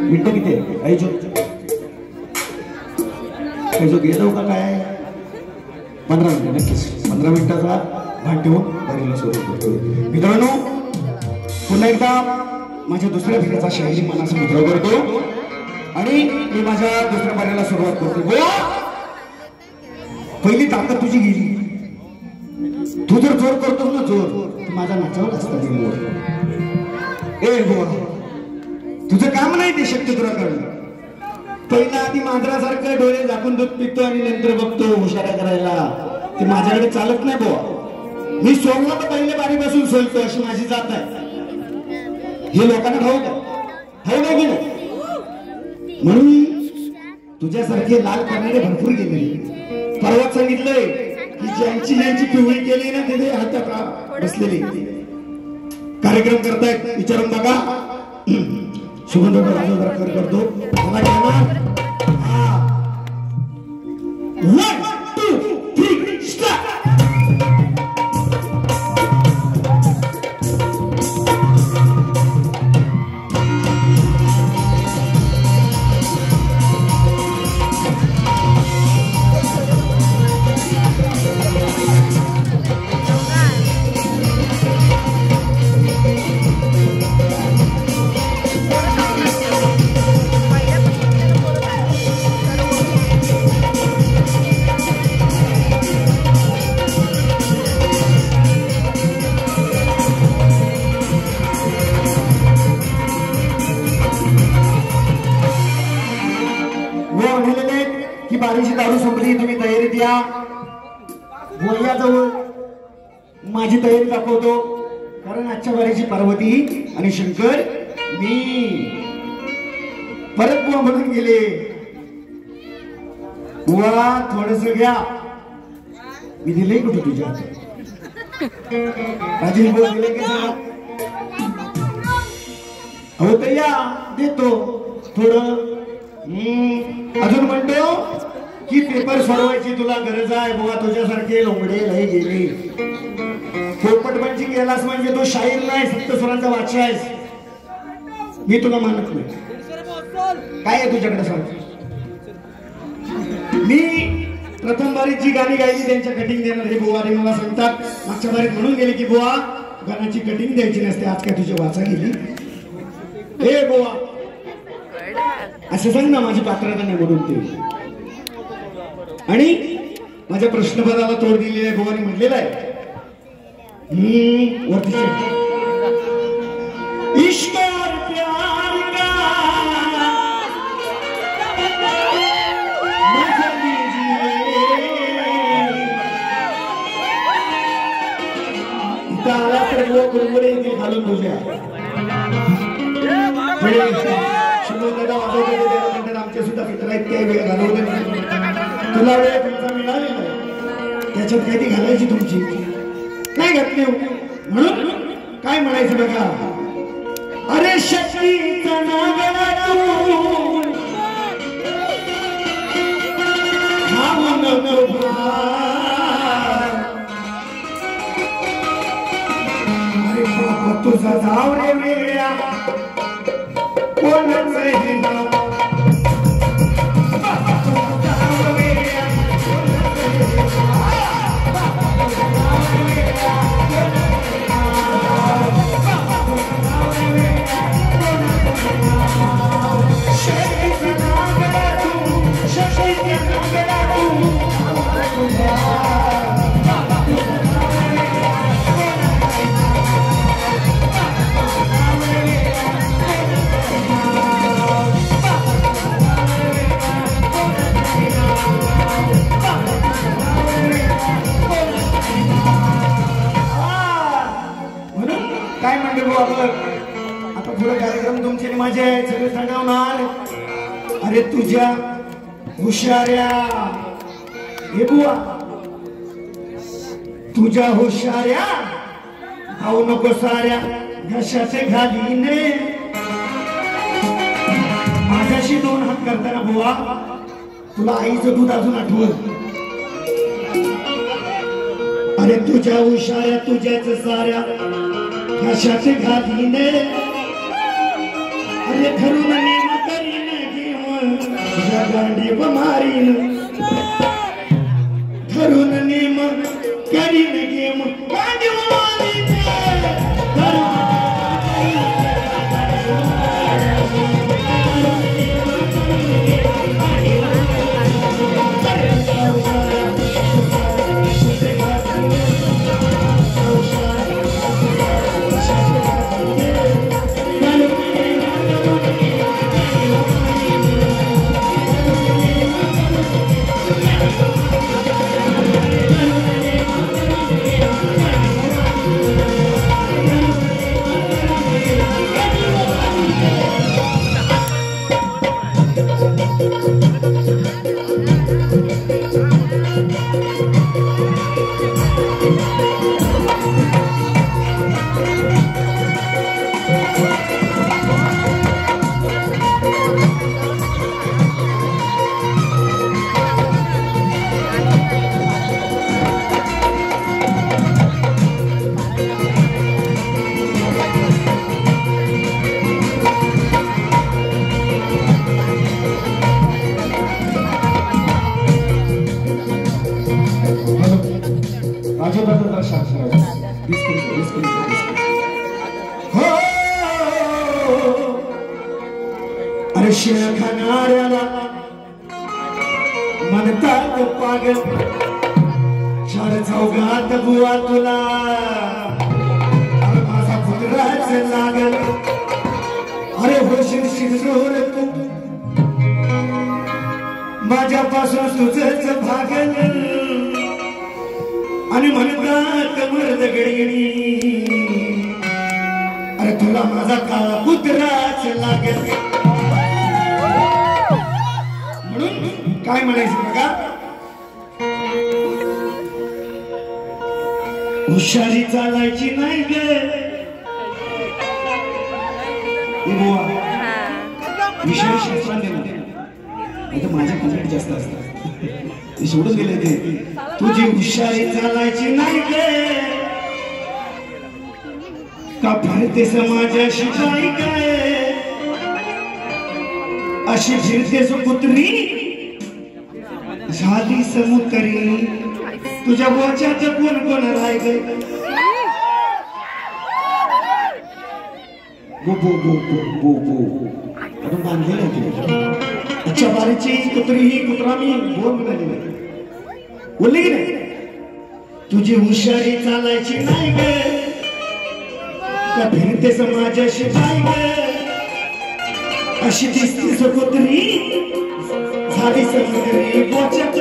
मिनटं किती आहे? जो गेलो का काय 15 मिनिटं नक्कीच 15 मिनिटाचा भान ठेवून वारीला सुरुवात करतो. मित्रांनो पुन्हा एकदा माझ्या दुसऱ्या फेरीचा शाहिरी मनाचा मुद्रा करतो आणि मी माझ्या दुसऱ्या वारीला सुरुवात करतो. पहिली ताकद तुझी गेली. तू जर जोर करतोस ना जोर तर माझा नाचावर असता दिला. ए गोवा तुझं काम नाही ते शक्य तुला करणं. पहिला आधी मांजरासारखं डोळे झाकून दूध पितो आणि नंतर बघतो हुशारा करायला. ते माझ्याकडे चालत नाही बुवा. मी सोडला तर पहिले बारी बसून सोलतो अशी माझी जात आहे. हे लोकांना ठाऊक आहे की नाही. म्हणून तुझ्यासारखे लाल करणारे भरपूर गेले. परवाच सांगितलंय की ज्यांची पिवळी केली ना तिथे हातात बसलेली कार्यक्रम करतायत. विचारून बघा. सुगंध राजोदरकर करतो. मला घेणार 1 2 3 स्टार्ट. बारीची दारू संपली. तुम्ही तयारीत या. जवळ माझी तयारी दाखवतो. कारण आजच्या बारीची पार्वती आणि शंकर मी परत बुवा म्हणून गेले. बुवा थोडस घ्या. मी दिले कुठे तुझ्या राजेश बुवा दिले की हो तया देतो थोडं. अजून म्हणतो की पेपर सोडवायची तुला गरज आहे. बुवा तुझ्यासारखे लोंबडे लय गेले. पोपटपंची गेलास म्हणजे तो शाहीर नाही सप्तस्वरांचा वाचा आहेस. मी तुला मानत नाही. काय आहे तुझ्याकडे सांग. मी प्रथम बारीत जी गाणी गायली त्यांच्या कटिंग देणार हे बुवा रे मला सांगतात. मागच्या बारीत म्हणून गेले की बुवा गाण्याची कटिंग द्यायची नसते. आज काय तुझी वाचा गेली. हे बुवा असं सांग ना. माझी पात्रता नाही म्हणून ते. आणि माझ्या प्रश्नपदाला तोड दिलेली आहे. बुवानी म्हटलेलं आहे इश्क और प्यार का मजा लीजिए. इथं आला तर वो गुरगुरे येतील घालून तुझ्या. आमचे सुद्धा मित्र आहेत ते वेळ घालवले. तुला वेळ तुमचा मिळालेला आहे त्याच्यात काही ती घालायची तुमची. नाही घातली म्हणून काय म्हणायचं बघा. अरे शक्तीचा नागडा तू अरे बाबा तुझा जाव रे वेळ्या कोणच हे नाव काय म्हणते भाऊ आपण आता पुढे कार्यक्रम तुमचे माझे सगळे सांगणार. अरे तुझ्या हुशाऱ्या हे बुवा तुझ्या हुशाऱ्या भाऊ नको साऱ्या घशाचे घालीने माझ्याशी दोन हात करताना बुवा तुला आईचं दूध अजून आठवत. अरे तुझ्या हुशाऱ्या तुझ्याच साऱ्या घशाचे घालीने अरे ठरून नेम करीन घेऊन तुझ्या गांडी मारीन ठरून नेम करीन घेऊन गांडी मारीन अरे शेळ खाणाऱ्याला म्हणतात पागल चार चौघात बुवा तुला माझा पुत्राच लागल. अरे होशील शिरजोर तू माझ्यापासून तुझच भागल आणि म्हणतात मर्द गडगडी अरे तुला माझा काळा पुत्राच लागेल. म्हणून काय म्हणायचं बघा. हुशारी चालायची नाही गे विषय शास्त्राने आता माझ्या कंप्लेंट जास्त असतात ते सोडून गेले ते. तुझी हुशारी चालायची नाही गे का फिरते समाजाशी काय काय अशी फिरते कुत्री झाली समुकरी तुझ्या बोच्यात कोण कोण राय गे गो गो गो गो गो आपण बांधलेलं. अच्छा बारीची कुत्री ही कुत्रा मी बोल म्हणाली बोलली की नाही. तुझी हुशारी चालायची नाही गे का फिरते समाजाशी काय गे अशी दिसती सकोत्री झाली समुकरी बोच्यात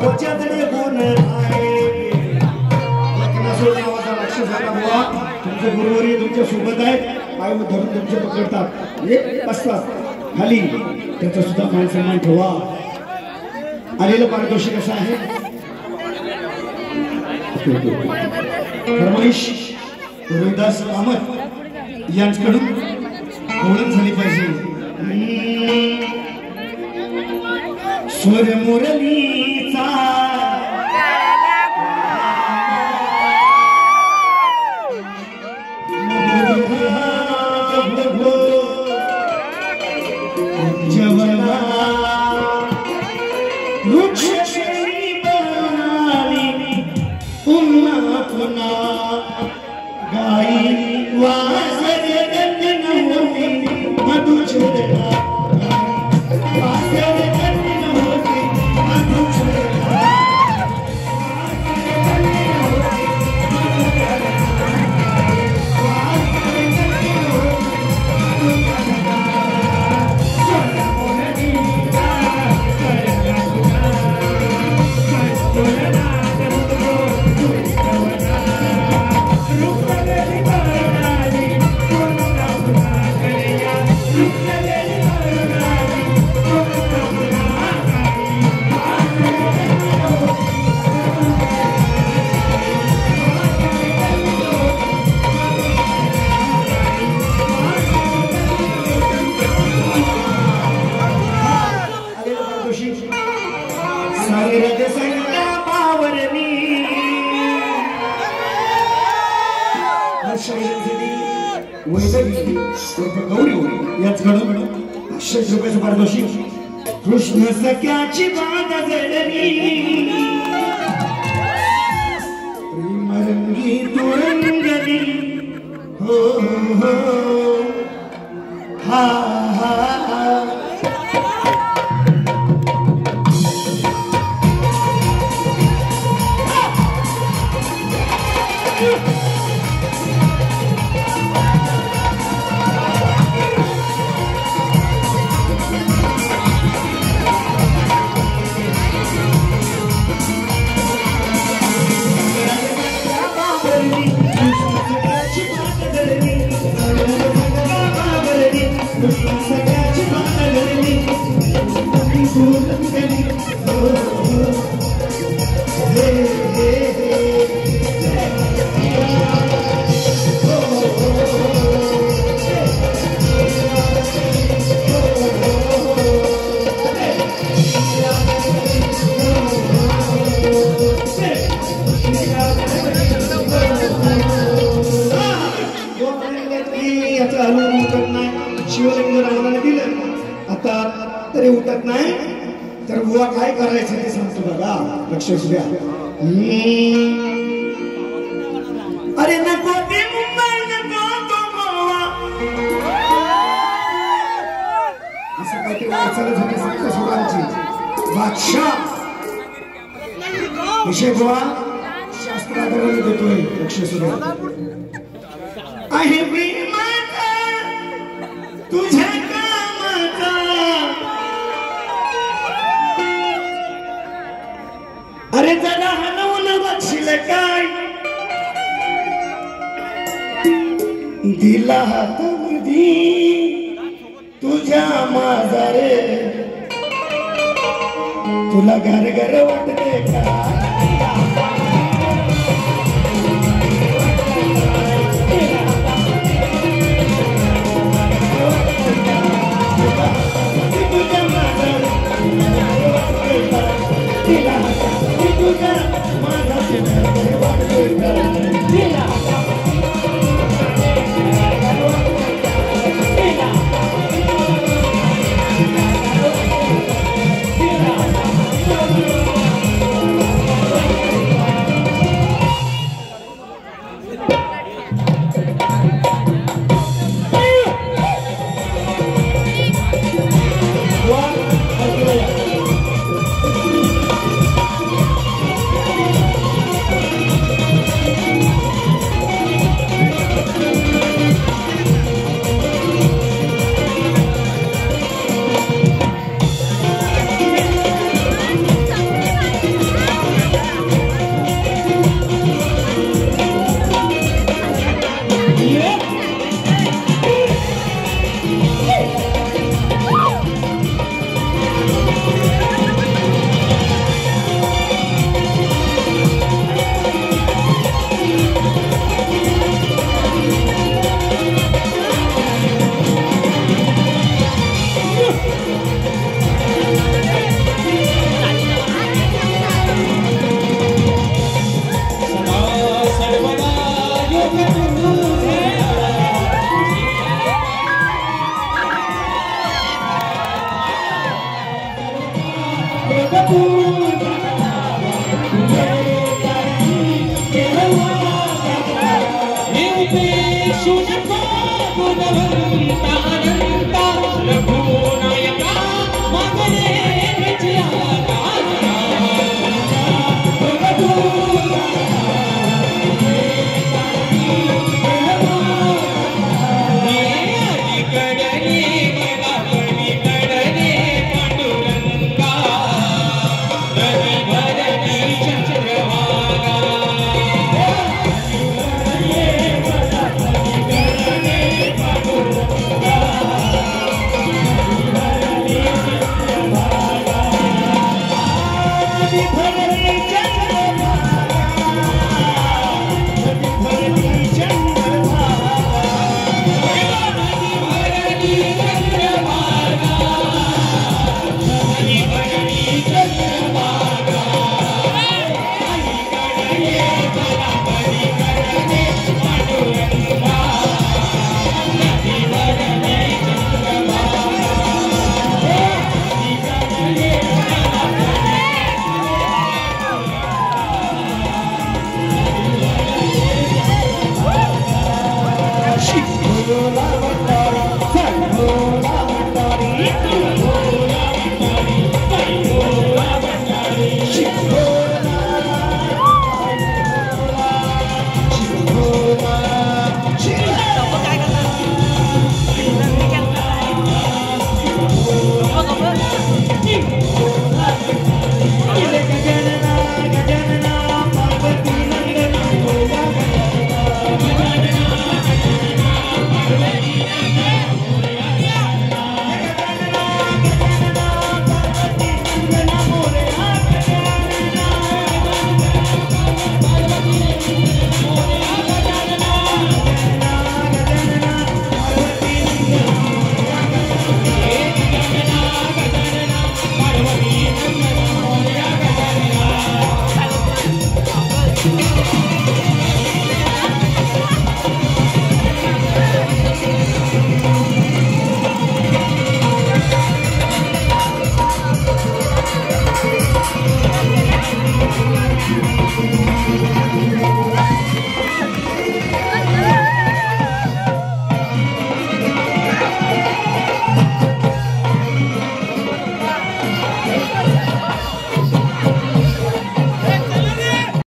त्याच्याकडे गुण आहे नावाचा राक्षस आला बुवा तुमचे गुरुवारी तुमच्या सोबत आहेत पाय धरून तुमचे पकडतात बसतात खाली त्याचा सुद्धा मान सन्मान ठेवा आलेलं पारितोषिक असं आहे फरमाईश रोहिदास कामत यांच्याकडून ओळख झाली पाहिजे स्वर मुरलीचा पुन्हा पुन्हा गाई वासर गंधनवती मधुचूदना वासर गंधनवती मधुचूदना कृष्ण सख्याची बाग जळली प्रेमरंगी तुरंगली हो हो हा हा शिवलिंग रावणाने दिलं आता तरी उठत नाही तर बुवा काय करायचं ते सांगतो बघा लक्ष द्या अरे नको ते मुंबई नको तो गोवा असं काहीतरी वाचायला झाली संत सुरांची बादशाह विषय बुवा शास्त्राद्वारे देतोय लक्ष द्या आहे तुझ्या कामाचा अरे जरा हलवून बघशील काय दिला हातामध्ये तुझ्या माझा रे तुला घर घर वाटते का गणपती